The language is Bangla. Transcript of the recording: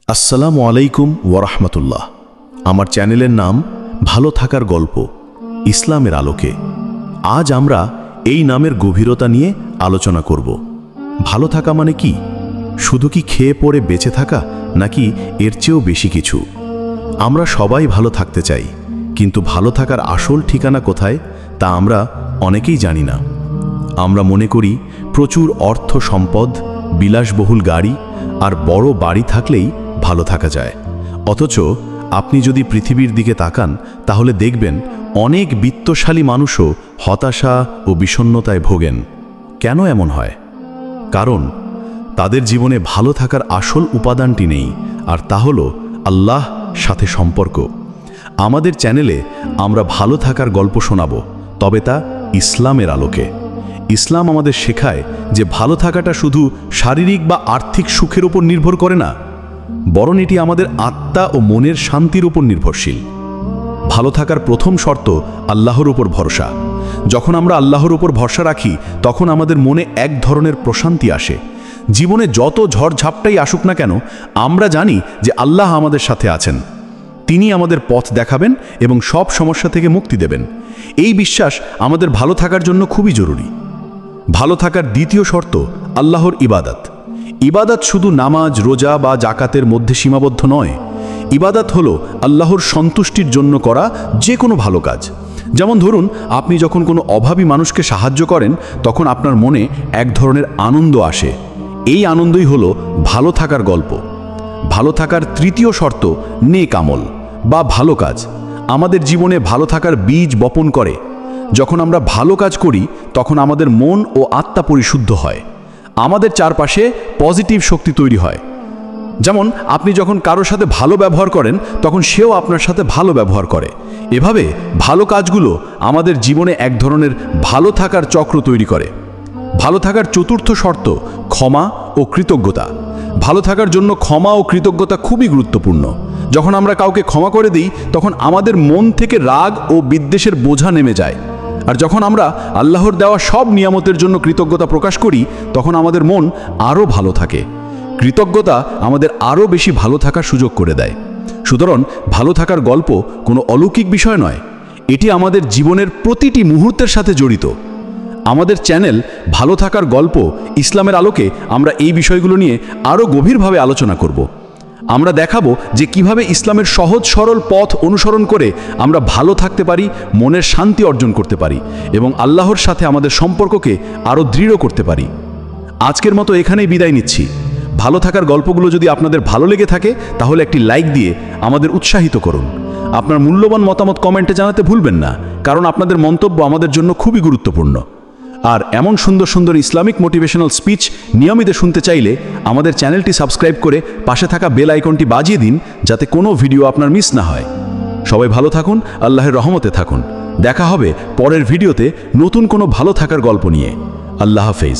আসসালামু আলাইকুম ওয়ারাহমাতুল্লাহ। আমার চ্যানেলের নাম ভালো থাকার গল্প ইসলামের আলোকে। আজ আমরা এই নামের গভীরতা নিয়ে আলোচনা করব। ভালো থাকা মানে কি? শুধু কি খেয়ে পড়ে বেঁচে থাকা, নাকি এর চেয়েও বেশি কিছু? আমরা সবাই ভালো থাকতে চাই, কিন্তু ভালো থাকার আসল ঠিকানা কোথায় তা আমরা অনেকেই জানি না। আমরা মনে করি প্রচুর অর্থ সম্পদ, বিলাসবহুল গাড়ি আর বড় বাড়ি থাকলেই ভালো থাকা যায়। অথচ আপনি যদি পৃথিবীর দিকে তাকান, তাহলে দেখবেন অনেক বিত্তশালী মানুষও হতাশা ও বিষণ্ণতায় ভোগেন। কেন এমন হয়? কারণ তাদের জীবনে ভালো থাকার আসল উপাদানটি নেই, আর তা হলো আল্লাহ সাথে সম্পর্ক। আমাদের চ্যানেলে আমরা ভালো থাকার গল্প শোনাব, তবে তা ইসলামের আলোকে। ইসলাম আমাদের শেখায় যে ভালো থাকাটা শুধু শারীরিক বা আর্থিক সুখের উপর নির্ভর করে না, বরং এটি আমাদের আত্মা ও মনের শান্তির উপর নির্ভরশীল। ভালো থাকার প্রথম শর্ত আল্লাহর উপর ভরসা। যখন আমরা আল্লাহর উপর ভরসা রাখি, তখন আমাদের মনে এক ধরনের প্রশান্তি আসে। জীবনে যত ঝড়ঝাপটাই আসুক না কেন, আমরা জানি যে আল্লাহ আমাদের সাথে আছেন। তিনি আমাদের পথ দেখাবেন এবং সব সমস্যা থেকে মুক্তি দেবেন। এই বিশ্বাস আমাদের ভালো থাকার জন্য খুবই জরুরি। ভালো থাকার দ্বিতীয় শর্ত আল্লাহর ইবাদত। ইবাদত শুধু নামাজ, রোজা বা জাকাতের মধ্যে সীমাবদ্ধ নয়। ইবাদত হলো আল্লাহর সন্তুষ্টির জন্য করা যে কোনো ভালো কাজ। যেমন ধরুন, আপনি যখন কোনো অভাবী মানুষকে সাহায্য করেন, তখন আপনার মনে এক ধরনের আনন্দ আসে। এই আনন্দই হলো ভালো থাকার গল্প। ভালো থাকার তৃতীয় শর্ত নেক আমল বা ভালো কাজ। আমাদের জীবনে ভালো থাকার বীজ বপন করে। যখন আমরা ভালো কাজ করি, তখন আমাদের মন ও আত্মা পরিশুদ্ধ হয়। আমাদের চারপাশে পজিটিভ শক্তি তৈরি হয়। যেমন আপনি যখন কারোর সাথে ভালো ব্যবহার করেন, তখন সেও আপনার সাথে ভালো ব্যবহার করে। এভাবে ভালো কাজগুলো আমাদের জীবনে এক ধরনের ভালো থাকার চক্র তৈরি করে। ভালো থাকার চতুর্থ শর্ত ক্ষমা ও কৃতজ্ঞতা। ভালো থাকার জন্য ক্ষমা ও কৃতজ্ঞতা খুবই গুরুত্বপূর্ণ। যখন আমরা কাউকে ক্ষমা করে দিই, তখন আমাদের মন থেকে রাগ ও বিদ্বেষের বোঝা নেমে যায়। আর যখন আমরা আল্লাহর দেওয়া সব নিয়ামতের জন্য কৃতজ্ঞতা প্রকাশ করি, তখন আমাদের মন আরও ভালো থাকে। কৃতজ্ঞতা আমাদের আরও বেশি ভালো থাকার সুযোগ করে দেয়। সুতরাং ভালো থাকার গল্প কোনো অলৌকিক বিষয় নয়, এটি আমাদের জীবনের প্রতিটি মুহূর্তের সাথে জড়িত। আমাদের চ্যানেল ভালো থাকার গল্প ইসলামের আলোকে আমরা এই বিষয়গুলো নিয়ে আরও গভীরভাবে আলোচনা করব। আমরা দেখাবো যে কিভাবে ইসলামের সহজ সরল পথ অনুসরণ করে আমরা ভালো থাকতে পারি, মনের শান্তি অর্জন করতে পারি এবং আল্লাহর সাথে আমাদের সম্পর্ককে আরও দৃঢ় করতে পারি। আজকের মতো এখানেই বিদায় নিচ্ছি। ভালো থাকার গল্পগুলো যদি আপনাদের ভালো লেগে থাকে, তাহলে একটি লাইক দিয়ে আমাদের উৎসাহিত করুন। আপনার মূল্যবান মতামত কমেন্টে জানাতে ভুলবেন না, কারণ আপনাদের মন্তব্য আমাদের জন্য খুবই গুরুত্বপূর্ণ। আর এমন সুন্দর সুন্দর ইসলামিক মোটিভেশনাল স্পিচ নিয়মিত শুনতে চাইলে আমাদের চ্যানেলটি সাবস্ক্রাইব করে পাশে থাকা বেল আইকনটি বাজিয়ে দিন, যাতে কোনো ভিডিও আপনার মিস না হয়। সবাই ভালো থাকুন, আল্লাহর রহমতে থাকুন। দেখা হবে পরের ভিডিওতে নতুন কোনো ভালো থাকার গল্প নিয়ে। আল্লাহ হাফেজ।